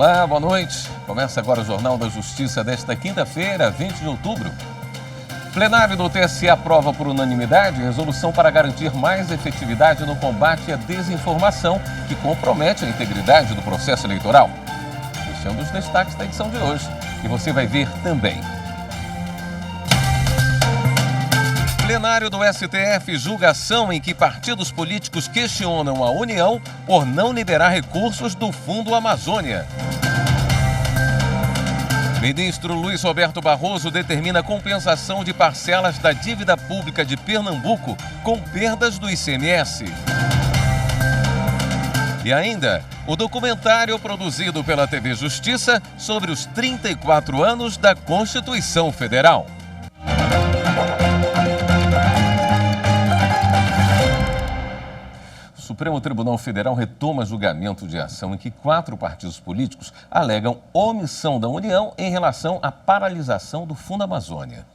Olá, boa noite. Começa agora o Jornal da Justiça desta quinta-feira, 20 de outubro. Plenário do TSE aprova por unanimidade resolução para garantir mais efetividade no combate à desinformação que compromete a integridade do processo eleitoral. Este é um dos destaques da edição de hoje e você vai ver também. Plenário do STF julga ação em que partidos políticos questionam a União por não liberar recursos do Fundo Amazônia. Ministro Luiz Roberto Barroso determina a compensação de parcelas da dívida pública de Pernambuco com perdas do ICMS. E ainda, o documentário produzido pela TV Justiça sobre os 34 anos da Constituição Federal. O Supremo Tribunal Federal retoma julgamento de ação em que 4 partidos políticos alegam omissão da União em relação à paralisação do Fundo Amazônia.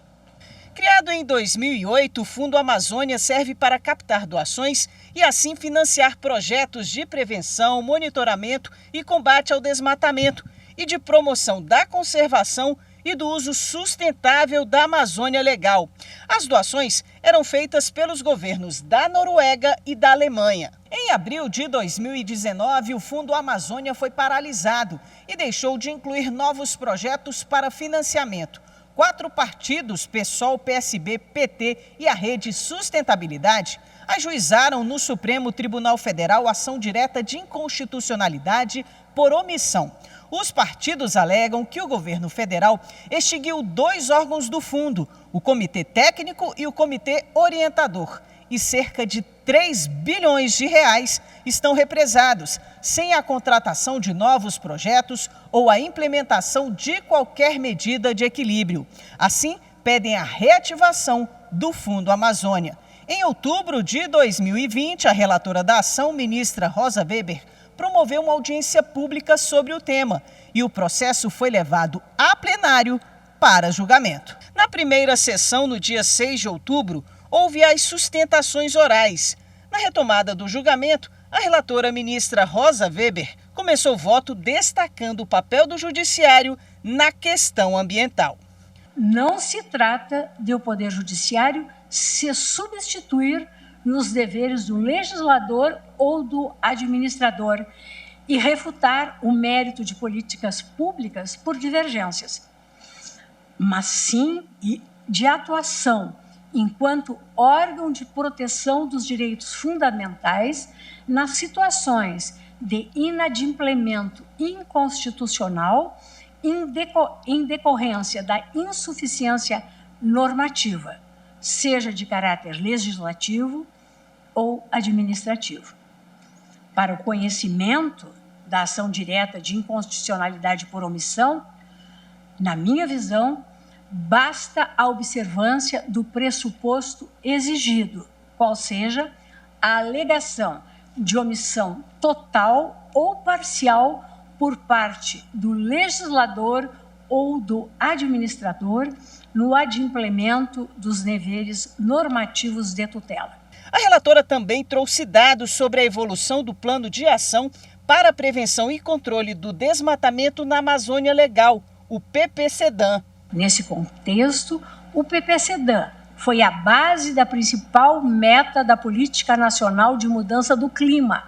Criado em 2008, o Fundo Amazônia serve para captar doações e assim financiar projetos de prevenção, monitoramento e combate ao desmatamento e de promoção da conservação e do uso sustentável da Amazônia Legal. As doações eram feitas pelos governos da Noruega e da Alemanha. Em abril de 2019, o Fundo Amazônia foi paralisado e deixou de incluir novos projetos para financiamento. 4 partidos, PSOL, PSB, PT e a Rede Sustentabilidade, ajuizaram no Supremo Tribunal Federal ação direta de inconstitucionalidade por omissão. Os partidos alegam que o governo federal extinguiu 2 órgãos do fundo, o Comitê Técnico e o Comitê Orientador, e cerca de 3 bilhões de reais estão represados, sem a contratação de novos projetos ou a implementação de qualquer medida de equilíbrio. Assim, pedem a reativação do Fundo Amazônia. Em outubro de 2020, a relatora da ação, ministra Rosa Weber, promoveu uma audiência pública sobre o tema e o processo foi levado a plenário para julgamento. Na primeira sessão, no dia 6 de outubro, houve as sustentações orais. Na retomada do julgamento, a relatora ministra Rosa Weber começou o voto destacando o papel do judiciário na questão ambiental. Não se trata de o Poder Judiciário se substituir nos deveres do legislador ou do administrador e refutar o mérito de políticas públicas por divergências, mas sim de atuação enquanto órgão de proteção dos direitos fundamentais nas situações de inadimplemento inconstitucional em decorrência da insuficiência normativa, seja de caráter legislativo ou administrativo. Para o conhecimento da ação direta de inconstitucionalidade por omissão, na minha visão, basta a observância do pressuposto exigido, qual seja a alegação de omissão total ou parcial por parte do legislador ou do administrador no adimplemento dos deveres normativos de tutela. A relatora também trouxe dados sobre a evolução do Plano de Ação para a Prevenção e Controle do Desmatamento na Amazônia Legal, o PPCDAM. Nesse contexto, o PPCDAM foi a base da principal meta da Política Nacional de Mudança do Clima,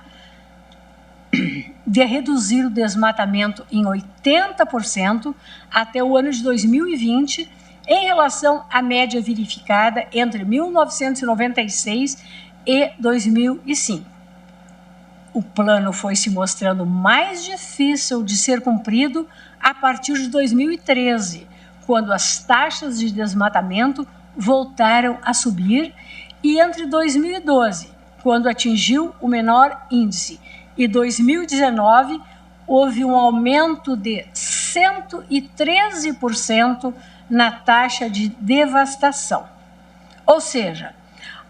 de reduzir o desmatamento em 80% até o ano de 2020, em relação à média verificada entre 1996 e 2005. O plano foi se mostrando mais difícil de ser cumprido a partir de 2013, quando as taxas de desmatamento voltaram a subir, e entre 2012, quando atingiu o menor índice, e 2019, houve um aumento de 113% na taxa de devastação. Ou seja,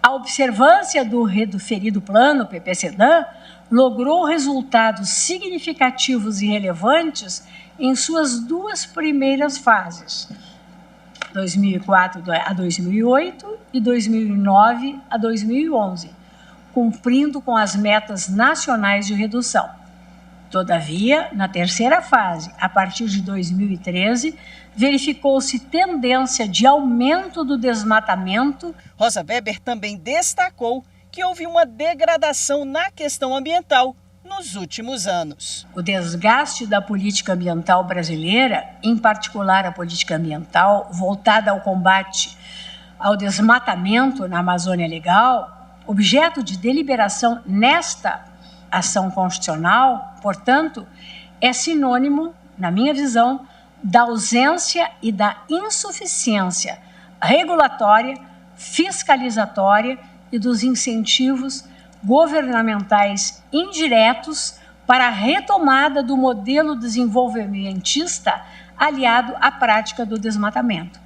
a observância do referido plano, PPCDAM, logrou resultados significativos e relevantes em suas 2 primeiras fases, 2004 a 2008 e 2009 a 2011, cumprindo com as metas nacionais de redução. Todavia, na terceira fase, a partir de 2013, verificou-se tendência de aumento do desmatamento. Rosa Weber também destacou que houve uma degradação na questão ambiental nos últimos anos. O desgaste da política ambiental brasileira, em particular a política ambiental voltada ao combate ao desmatamento na Amazônia Legal, objeto de deliberação nesta ação constitucional, portanto, é sinônimo, na minha visão, da ausência e da insuficiência regulatória, fiscalizatória e dos incentivos governamentais indiretos para a retomada do modelo desenvolvimentista aliado à prática do desmatamento.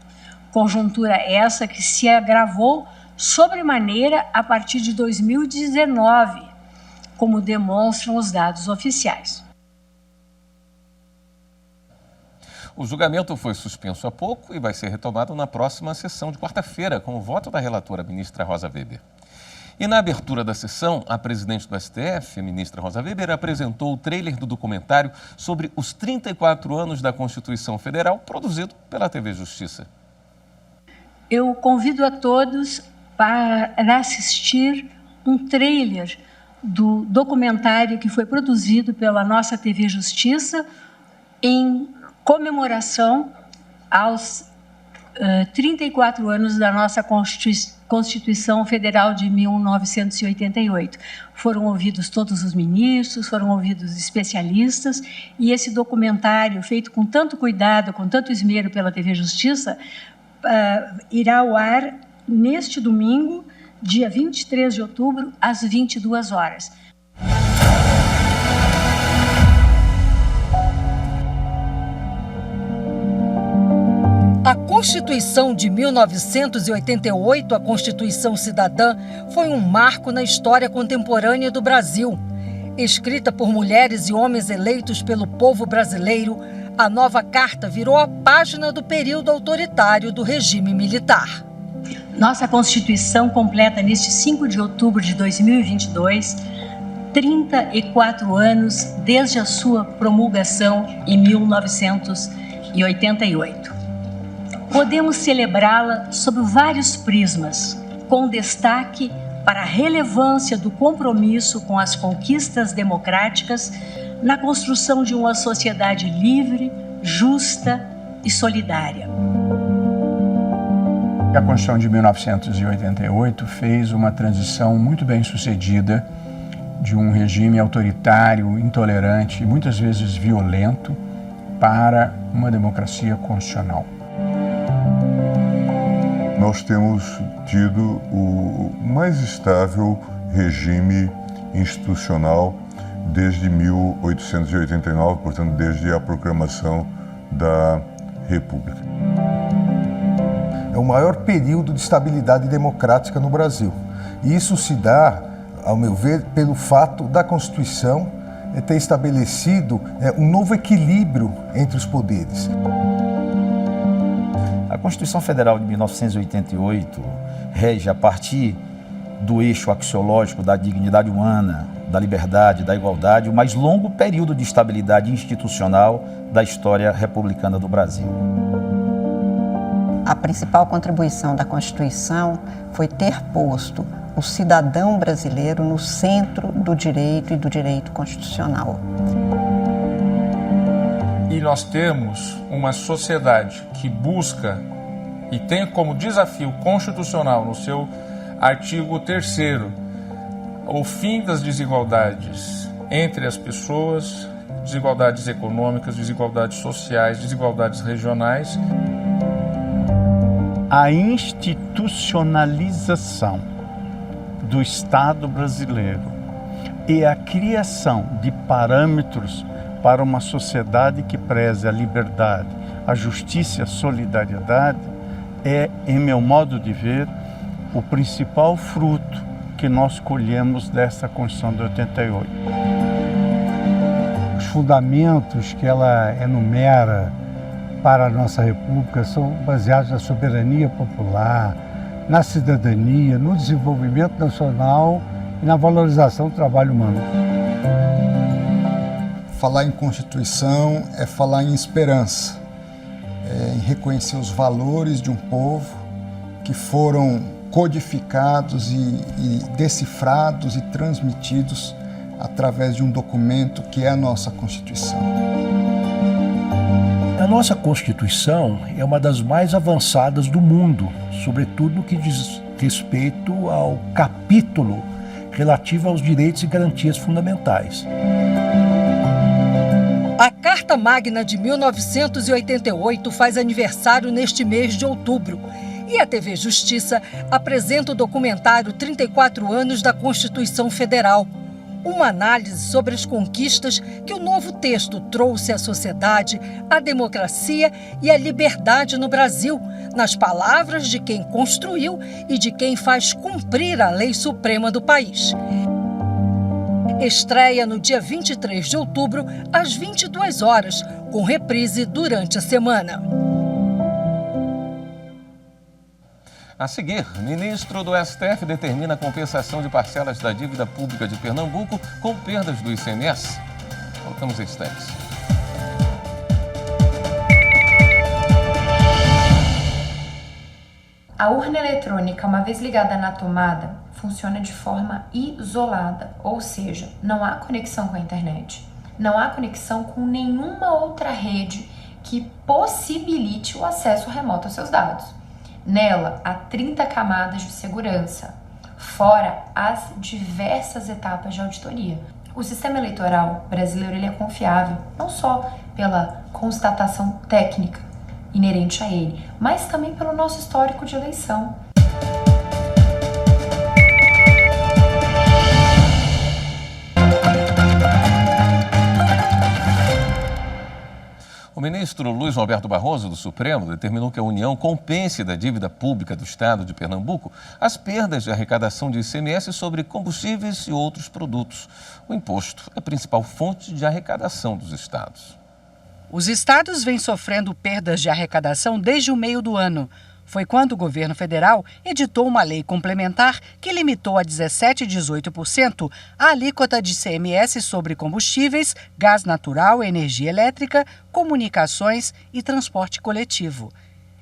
Conjuntura essa que se agravou sobremaneira a partir de 2019, como demonstram os dados oficiais. O julgamento foi suspenso há pouco e vai ser retomado na próxima sessão de quarta-feira, com o voto da relatora, ministra Rosa Weber. E na abertura da sessão, a presidente do STF, a ministra Rosa Weber, apresentou o trailer do documentário sobre os 34 anos da Constituição Federal, produzido pela TV Justiça. Eu convido a todos para assistir um trailer do documentário que foi produzido pela nossa TV Justiça em comemoração aos 34 anos da nossa Constituição Federal de 1988. Foram ouvidos todos os ministros, foram ouvidos especialistas, e esse documentário, feito com tanto cuidado, com tanto esmero pela TV Justiça, irá ao ar neste domingo, dia 23 de outubro, às 22 horas. A Constituição de 1988, a Constituição Cidadã, foi um marco na história contemporânea do Brasil. Escrita por mulheres e homens eleitos pelo povo brasileiro, a nova carta virou a página do período autoritário do regime militar. Nossa Constituição completa neste 5 de outubro de 2022 34 anos desde a sua promulgação em 1988. Podemos celebrá-la sob vários prismas, com destaque para a relevância do compromisso com as conquistas democráticas na construção de uma sociedade livre, justa e solidária. A Constituição de 1988 fez uma transição muito bem sucedida de um regime autoritário, intolerante e muitas vezes violento para uma democracia constitucional. Nós temos tido o mais estável regime institucional desde 1889, portanto, desde a proclamação da República. É o maior período de estabilidade democrática no Brasil. E isso se dá, ao meu ver, pelo fato da Constituição ter estabelecido um novo equilíbrio entre os poderes. A Constituição Federal de 1988 rege a partir do eixo axiológico da dignidade humana, da liberdade, da igualdade, o mais longo período de estabilidade institucional da história republicana do Brasil. A principal contribuição da Constituição foi ter posto o cidadão brasileiro no centro do direito e do direito constitucional. E nós temos uma sociedade que busca e tem como desafio constitucional no seu artigo 3º o fim das desigualdades entre as pessoas, desigualdades econômicas, desigualdades sociais, desigualdades regionais. A institucionalização do Estado brasileiro e a criação de parâmetros para uma sociedade que preze a liberdade, a justiça e a solidariedade é, em meu modo de ver, o principal fruto que nós colhemos dessa Constituição de 88. Os fundamentos que ela enumera para a nossa República são baseados na soberania popular, na cidadania, no desenvolvimento nacional e na valorização do trabalho humano. Falar em Constituição é falar em esperança, em reconhecer os valores de um povo que foram codificados e decifrados e transmitidos através de um documento que é a nossa Constituição. A nossa Constituição é uma das mais avançadas do mundo, sobretudo no que diz respeito ao capítulo relativo aos direitos e garantias fundamentais. A Carta Magna de 1988 faz aniversário neste mês de outubro. E a TV Justiça apresenta o documentário 34 anos da Constituição Federal. Uma análise sobre as conquistas que o novo texto trouxe à sociedade, à democracia e à liberdade no Brasil, nas palavras de quem construiu e de quem faz cumprir a lei suprema do país. Estreia no dia 23 de outubro, às 22 horas, com reprise durante a semana. A seguir, ministro do STF determina a compensação de parcelas da dívida pública de Pernambuco com perdas do ICMS. Voltamos em instantes. A urna eletrônica, uma vez ligada na tomada, funciona de forma isolada, ou seja, não há conexão com a internet, não há conexão com nenhuma outra rede que possibilite o acesso remoto aos seus dados. Nela, há 30 camadas de segurança, fora as diversas etapas de auditoria. O sistema eleitoral brasileiro ele é confiável, não só pela constatação técnica inerente a ele, mas também pelo nosso histórico de eleição. O ministro Luiz Roberto Barroso, do Supremo, determinou que a União compense da dívida pública do Estado de Pernambuco as perdas de arrecadação de ICMS sobre combustíveis e outros produtos. O imposto é a principal fonte de arrecadação dos estados. Os estados vêm sofrendo perdas de arrecadação desde o meio do ano. Foi quando o governo federal editou uma lei complementar que limitou a 17% e 18% a alíquota de ICMS sobre combustíveis, gás natural, energia elétrica, comunicações e transporte coletivo.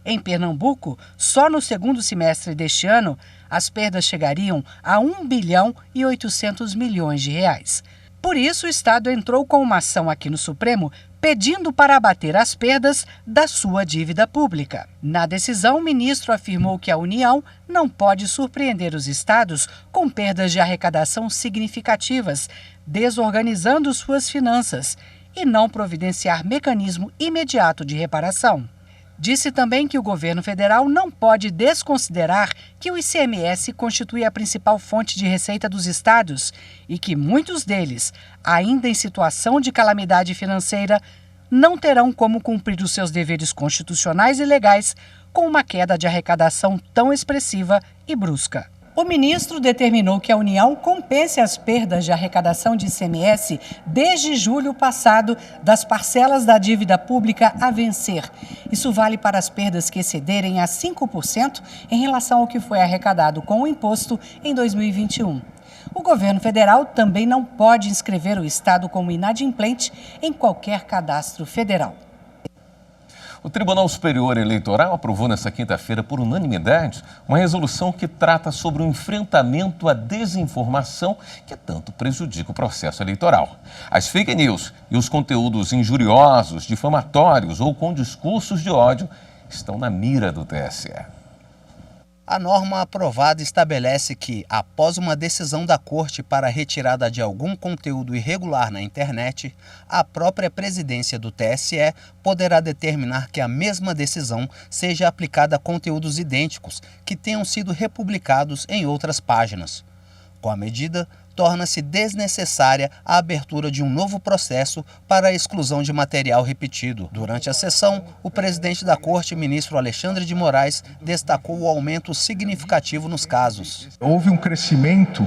Em Pernambuco, só no segundo semestre deste ano, as perdas chegariam a 1 bilhão e 800 milhões de reais. Por isso, o Estado entrou com uma ação aqui no Supremo pedindo para abater as perdas da sua dívida pública. Na decisão, o ministro afirmou que a União não pode surpreender os estados com perdas de arrecadação significativas, desorganizando suas finanças, e não providenciar mecanismo imediato de reparação. Disse também que o governo federal não pode desconsiderar que o ICMS constitui a principal fonte de receita dos estados e que muitos deles, ainda em situação de calamidade financeira, não terão como cumprir os seus deveres constitucionais e legais com uma queda de arrecadação tão expressiva e brusca. O ministro determinou que a União compense as perdas de arrecadação de ICMS desde julho passado das parcelas da dívida pública a vencer. Isso vale para as perdas que excederem a 5% em relação ao que foi arrecadado com o imposto em 2021. O governo federal também não pode inscrever o Estado como inadimplente em qualquer cadastro federal. O Tribunal Superior Eleitoral aprovou nesta quinta-feira, por unanimidade, uma resolução que trata sobre o enfrentamento à desinformação que tanto prejudica o processo eleitoral. As fake news e os conteúdos injuriosos, difamatórios ou com discursos de ódio estão na mira do TSE. A norma aprovada estabelece que, após uma decisão da Corte para a retirada de algum conteúdo irregular na internet, a própria presidência do TSE poderá determinar que a mesma decisão seja aplicada a conteúdos idênticos que tenham sido republicados em outras páginas. Com a medida, torna-se desnecessária a abertura de um novo processo para a exclusão de material repetido. Durante a sessão, o presidente da Corte, ministro Alexandre de Moraes, destacou o aumento significativo nos casos. Houve um crescimento,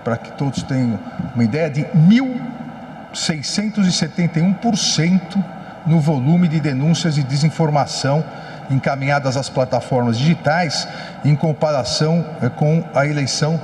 para que todos tenham uma ideia, de 1.671% no volume de denúncias de desinformação encaminhadas às plataformas digitais em comparação com a eleição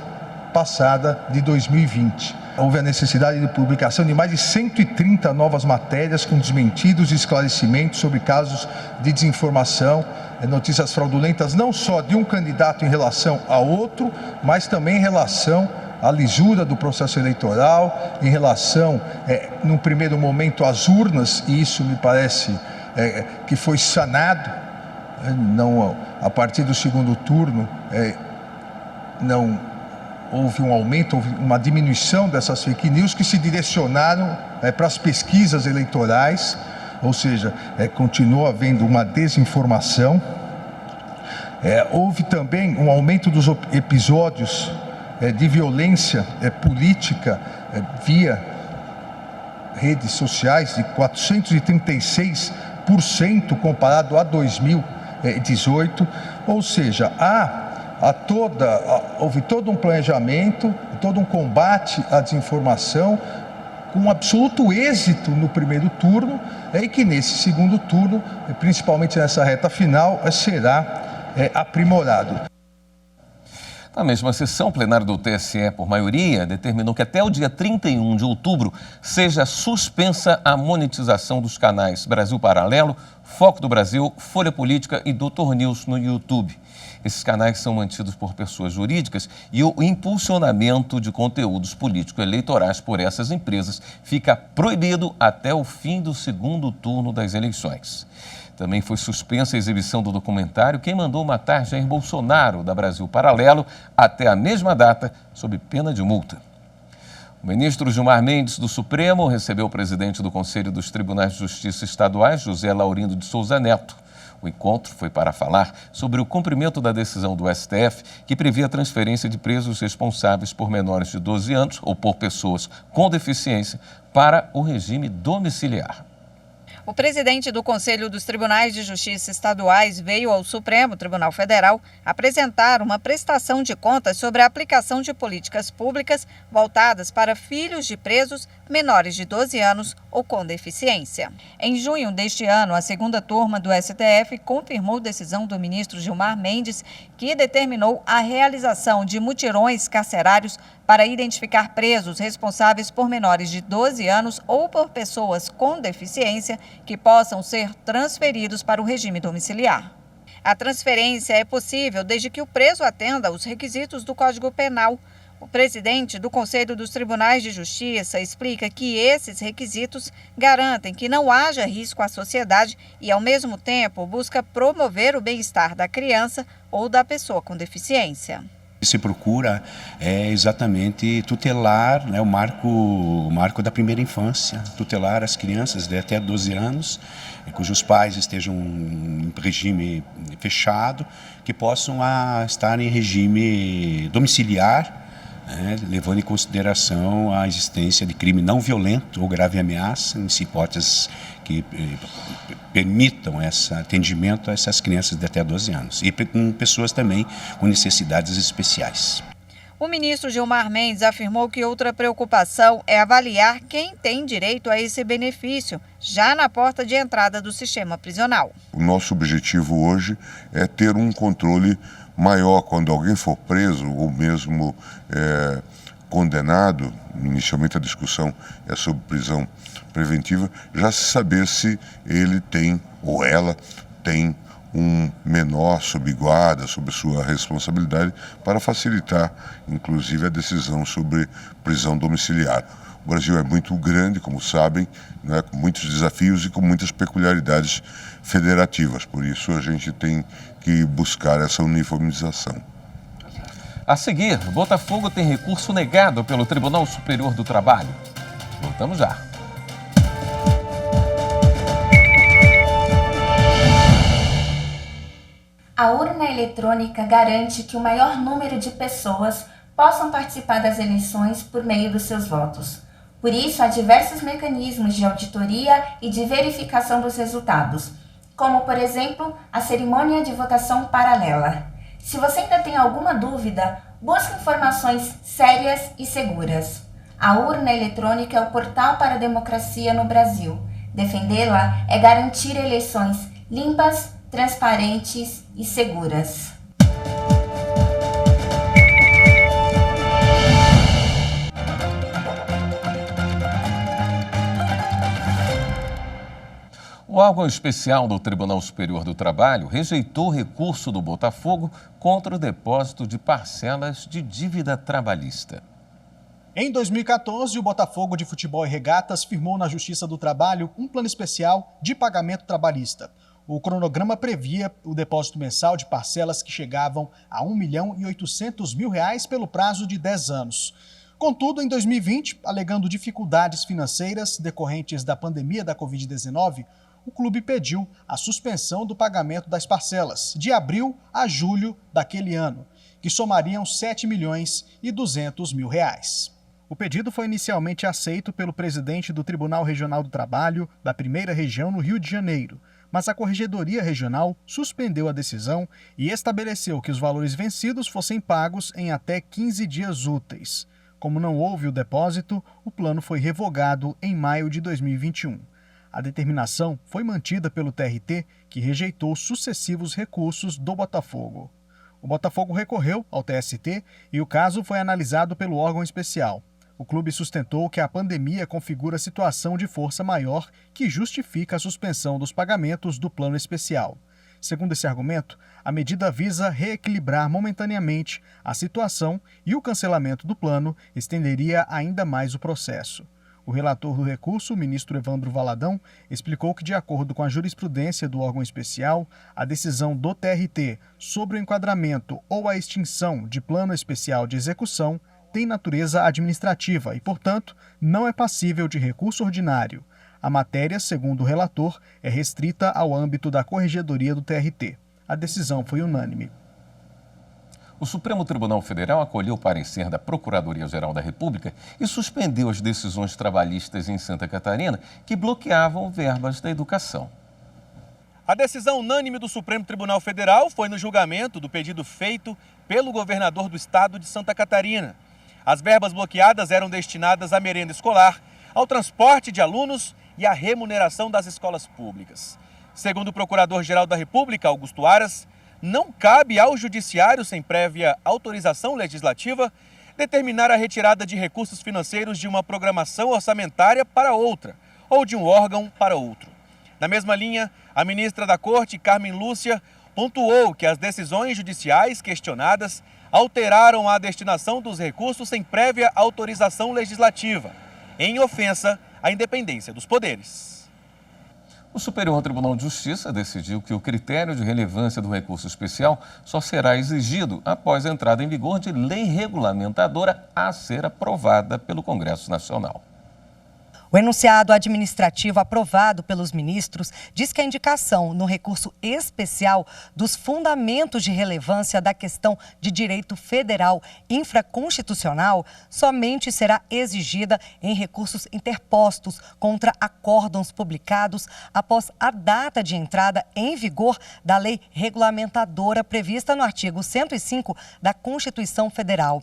passada de 2020. Houve a necessidade de publicação de mais de 130 novas matérias com desmentidos e esclarecimentos sobre casos de desinformação, notícias fraudulentas, não só de um candidato em relação a outro, mas também em relação à lisura do processo eleitoral, em relação, num primeiro momento, às urnas, e isso me parece que foi sanado, não, a partir do segundo turno, não houve um aumento, houve uma diminuição dessas fake news que se direcionaram para as pesquisas eleitorais, ou seja, continua havendo uma desinformação. Houve também um aumento dos episódios de violência política via redes sociais de 436% comparado a 2018, ou seja, houve todo um planejamento, todo um combate à desinformação, com absoluto êxito no primeiro turno, e que nesse segundo turno, principalmente nessa reta final, será aprimorado. Na mesma sessão, o plenário do TSE, por maioria, determinou que até o dia 31 de outubro seja suspensa a monetização dos canais Brasil Paralelo, Foco do Brasil, Folha Política e Dr. News no YouTube. Esses canais são mantidos por pessoas jurídicas e o impulsionamento de conteúdos político-eleitorais por essas empresas fica proibido até o fim do segundo turno das eleições. Também foi suspensa a exibição do documentário Quem Mandou Matar Jair Bolsonaro, da Brasil Paralelo, até a mesma data, sob pena de multa. O ministro Gilmar Mendes, do Supremo, recebeu o presidente do Conselho dos Tribunais de Justiça Estaduais, José Laurindo de Souza Neto. O encontro foi para falar sobre o cumprimento da decisão do STF, que previa a transferência de presos responsáveis por menores de 12 anos ou por pessoas com deficiência para o regime domiciliar. O presidente do Conselho dos Tribunais de Justiça Estaduais veio ao Supremo Tribunal Federal apresentar uma prestação de contas sobre a aplicação de políticas públicas voltadas para filhos de presos menores de 12 anos ou com deficiência. Em junho deste ano, a segunda turma do STF confirmou decisão do ministro Gilmar Mendes, que determinou a realização de mutirões carcerários para identificar presos responsáveis por menores de 12 anos ou por pessoas com deficiência que possam ser transferidos para o regime domiciliar. A transferência é possível desde que o preso atenda aos requisitos do Código Penal. O presidente do Conselho dos Tribunais de Justiça explica que esses requisitos garantem que não haja risco à sociedade e, ao mesmo tempo, busca promover o bem-estar da criança ou da pessoa com deficiência. Se procura exatamente tutelar, o marco da primeira infância, tutelar as crianças de até 12 anos, cujos pais estejam em regime fechado, que possam estar em regime domiciliar, levando em consideração a existência de crime não violento ou grave ameaça, em hipóteses que permitam esse atendimento a essas crianças de até 12 anos e com pessoas também com necessidades especiais. O ministro Gilmar Mendes afirmou que outra preocupação é avaliar quem tem direito a esse benefício, já na porta de entrada do sistema prisional. O nosso objetivo hoje é ter um controle maior quando alguém for preso ou mesmo condenado. Inicialmente a discussão é sobre prisão preventiva, já se saber se ele tem ou ela tem um menor sob guarda, sob sua responsabilidade, para facilitar, inclusive, a decisão sobre prisão domiciliar. O Brasil é muito grande, como sabem, com muitos desafios e com muitas peculiaridades federativas. Por isso, a gente tem que buscar essa uniformização. A seguir, Botafogo tem recurso negado pelo Tribunal Superior do Trabalho. Voltamos já. A urna eletrônica garante que o maior número de pessoas possam participar das eleições por meio dos seus votos. Por isso, há diversos mecanismos de auditoria e de verificação dos resultados, como, por exemplo, a cerimônia de votação paralela. Se você ainda tem alguma dúvida, busque informações sérias e seguras. A urna eletrônica é o portal para a democracia no Brasil. Defendê-la é garantir eleições limpas, transparentes e seguras. O órgão especial do Tribunal Superior do Trabalho rejeitou o recurso do Botafogo contra o depósito de parcelas de dívida trabalhista. Em 2014, o Botafogo de Futebol e Regatas firmou na Justiça do Trabalho um plano especial de pagamento trabalhista. O cronograma previa o depósito mensal de parcelas que chegavam a R$ 1.800.000 pelo prazo de 10 anos. Contudo, em 2020, alegando dificuldades financeiras decorrentes da pandemia da Covid-19, o clube pediu a suspensão do pagamento das parcelas de abril a julho daquele ano, que somariam R$ 7.200.000. O pedido foi inicialmente aceito pelo presidente do Tribunal Regional do Trabalho da 1ª Região no Rio de Janeiro, mas a Corregedoria Regional suspendeu a decisão e estabeleceu que os valores vencidos fossem pagos em até 15 dias úteis. Como não houve o depósito, o plano foi revogado em maio de 2021. A determinação foi mantida pelo TRT, que rejeitou sucessivos recursos do Botafogo. O Botafogo recorreu ao TST e o caso foi analisado pelo órgão especial. O clube sustentou que a pandemia configura situação de força maior que justifica a suspensão dos pagamentos do plano especial. Segundo esse argumento, a medida visa reequilibrar momentaneamente a situação e o cancelamento do plano estenderia ainda mais o processo. O relator do recurso, o ministro Evandro Valadão, explicou que, de acordo com a jurisprudência do órgão especial, a decisão do TRT sobre o enquadramento ou a extinção de plano especial de execução tem natureza administrativa e, portanto, não é passível de recurso ordinário. A matéria, segundo o relator, é restrita ao âmbito da Corregedoria do TRT. A decisão foi unânime. O Supremo Tribunal Federal acolheu o parecer da Procuradoria-Geral da República e suspendeu as decisões trabalhistas em Santa Catarina que bloqueavam verbas da educação. A decisão unânime do Supremo Tribunal Federal foi no julgamento do pedido feito pelo governador do estado de Santa Catarina. As verbas bloqueadas eram destinadas à merenda escolar, ao transporte de alunos e à remuneração das escolas públicas. Segundo o Procurador-Geral da República, Augusto Aras, não cabe ao Judiciário, sem prévia autorização legislativa, determinar a retirada de recursos financeiros de uma programação orçamentária para outra, ou de um órgão para outro. Na mesma linha, a ministra da Corte, Carmen Lúcia, pontuou que as decisões judiciais questionadas alteraram a destinação dos recursos sem prévia autorização legislativa, em ofensa à independência dos poderes. O Superior Tribunal de Justiça decidiu que o critério de relevância do recurso especial só será exigido após a entrada em vigor de lei regulamentadora a ser aprovada pelo Congresso Nacional. O enunciado administrativo aprovado pelos ministros diz que a indicação no recurso especial dos fundamentos de relevância da questão de direito federal infraconstitucional somente será exigida em recursos interpostos contra acórdãos publicados após a data de entrada em vigor da lei regulamentadora prevista no artigo 105 da Constituição Federal.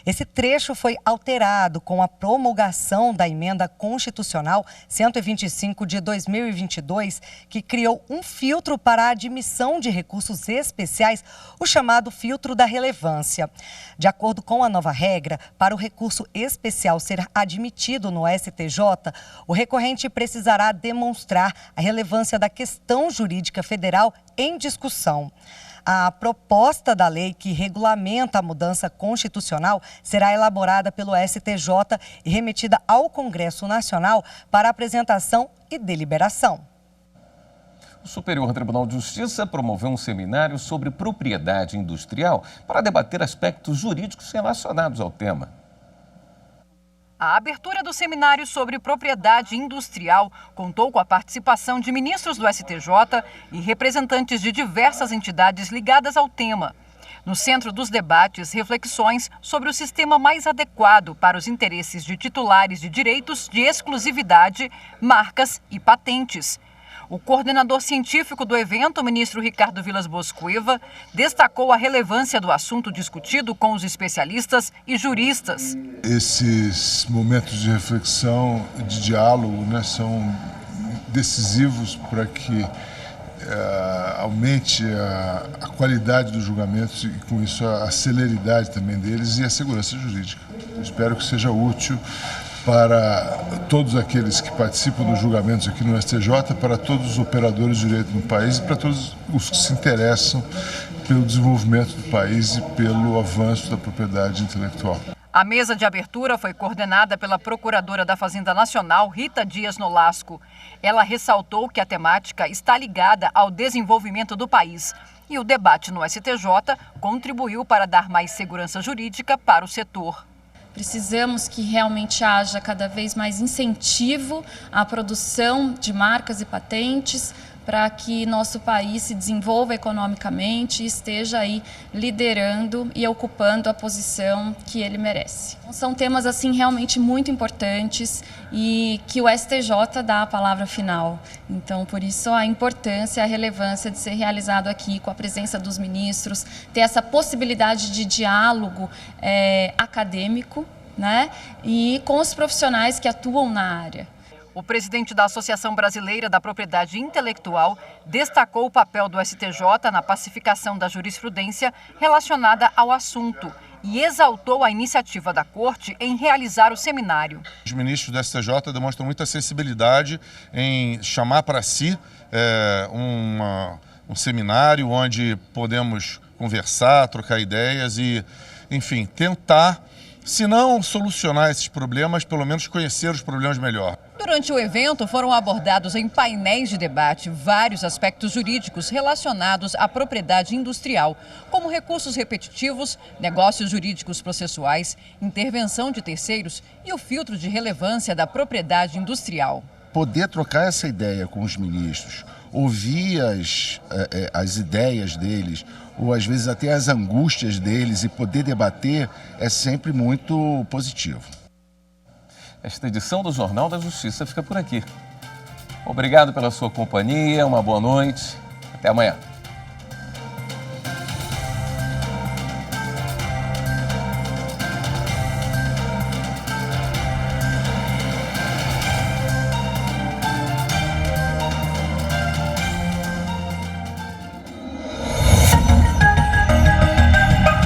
Esse trecho foi alterado com a promulgação da emenda constitucional 125 de 2022, que criou um filtro para a admissão de recursos especiais, o chamado filtro da relevância. De acordo com a nova regra, para o recurso especial ser admitido no STJ, o recorrente precisará demonstrar a relevância da questão jurídica federal em discussão. A proposta da lei que regulamenta a mudança constitucional será elaborada pelo STJ e remetida ao Congresso Nacional para apresentação e deliberação. O Superior Tribunal de Justiça promoveu um seminário sobre propriedade industrial para debater aspectos jurídicos relacionados ao tema. A abertura do seminário sobre propriedade industrial contou com a participação de ministros do STJ e representantes de diversas entidades ligadas ao tema. No centro dos debates, reflexões sobre o sistema mais adequado para os interesses de titulares de direitos de exclusividade, marcas e patentes. O coordenador científico do evento, o ministro Ricardo Vilas Boas Cueva, destacou a relevância do assunto discutido com os especialistas e juristas. Esses momentos de reflexão, de diálogo, são decisivos para que aumente a qualidade dos julgamentos e, com isso, a celeridade também deles e a segurança jurídica. Eu espero que seja útil para todos aqueles que participam dos julgamentos aqui no STJ, para todos os operadores de direito no país e para todos os que se interessam pelo desenvolvimento do país e pelo avanço da propriedade intelectual. A mesa de abertura foi coordenada pela Procuradora da Fazenda Nacional, Rita Dias Nolasco. Ela ressaltou que a temática está ligada ao desenvolvimento do país e o debate no STJ contribuiu para dar mais segurança jurídica para o setor. Precisamos que realmente haja cada vez mais incentivo à produção de marcas e patentes para que nosso país se desenvolva economicamente e esteja aí liderando e ocupando a posição que ele merece. São temas assim realmente muito importantes e que o STJ dá a palavra final. Então, por isso a importância, a relevância de ser realizado aqui com a presença dos ministros, ter essa possibilidade de diálogo acadêmico, né, e com os profissionais que atuam na área. O presidente da Associação Brasileira da Propriedade Intelectual destacou o papel do STJ na pacificação da jurisprudência relacionada ao assunto e exaltou a iniciativa da Corte em realizar o seminário. Os ministros do STJ demonstram muita sensibilidade em chamar para si um seminário onde podemos conversar, trocar ideias e, enfim, tentar, se não solucionar esses problemas, pelo menos conhecer os problemas melhor. Durante o evento, foram abordados em painéis de debate vários aspectos jurídicos relacionados à propriedade industrial, como recursos repetitivos, negócios jurídicos processuais, intervenção de terceiros e o filtro de relevância da propriedade industrial. Poder trocar essa ideia com os ministros, ouvir as ideias deles, ou às vezes até as angústias deles e poder debater é sempre muito positivo. Esta edição do Jornal da Justiça fica por aqui. Obrigado pela sua companhia, uma boa noite, até amanhã.